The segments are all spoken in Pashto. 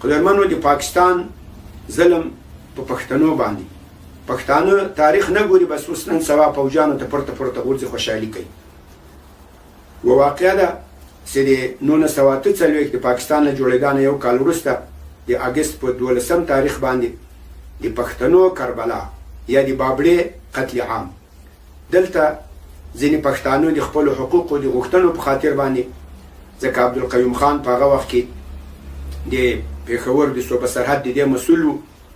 خدایمنو د پاکستان ظلم په پښتنو باندې پښتانه تاریخ نه ګوري بس اوس نن سبا پوجانو ته پورته غورځي خوشحالي کوي و واقعا ده چې د 1943 د پاکستان له جوړېدان یو کال وروسته د اګست په 12 تاریخ باندې د پښتنو کربلا یا د بابړې قتل عام دلته ځینې پښتانه د خپل حقوقو د غوښتنو په خاطر باندې ځکه عبدالقیوم خان په هغه وخت کې د پېښور د صوبه سرحد د دې مسؤل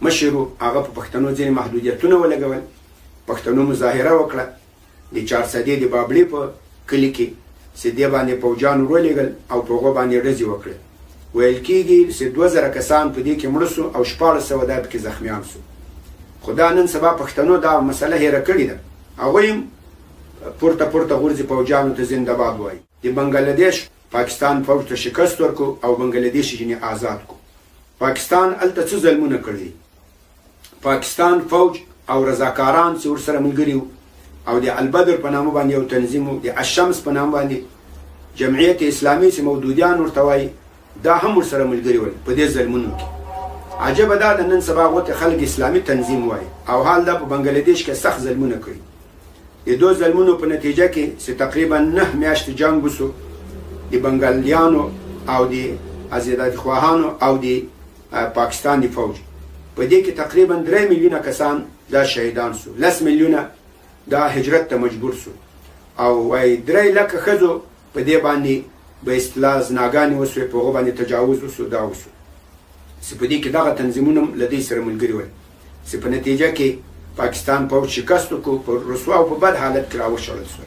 مشر هغه په پښتنو ځینې محدودیتونه ولګول پښتنو مظاهره وکړه د 400 د بابړې په کلي کې چې دې باندې پوجان ورولېږل او په هغه باندې ډزې وکړې ویل کېږي چې 2000 کسان په دې کې مړه سو او 1400 دا پکې زخمیان سو خدا نن سبا پښتنو دا مسله هېره کړې ده هغوی هم پورته غورځي پوجانو ته زنده باد وایي د بنګلادیش پاکستان فوج ته شکست ورکو او بنګلادیش یې آزاد کو پاکستان هلته څه ظلمونه کړي پاکستان فوج او رضاکاران چې ورسره ملګري او د البدر په نامه باندې یو تنظیم د الشمس په نامه باندې جمعیت اسلامي چې مودودیان ورته وایي دا هم ورسره ملګري ول په دې ظلمونو کې عجبه دا د نن سبا غوته خلک اسلامي تنظیم وایي او حال دا په بنګلادیش کې سخت ظلمونه کړي د دوه ظلمونو په نتیجه کې چې تقریبا 9 میاشتې جنگ وسو د بنګالیانو او د آزادۍ خواهانو او د پاکستان د فوج په دې کې تقریبا 3 میلیونه کسان دا شهیدان سو 10 میلیونه دا هجرت ته مجبور سو او وای 3 لکه ښځو په دې باندې به اصطلاح زناګانې وسوې په هغه باندې تجاوز وسو دا وسو چې په دې کې دغه تنظیمونه له دې سره ملګري ول چې په نتیجه کې پاکستان په شکست کو په رسوا او په بد حالت کې راوښړل شو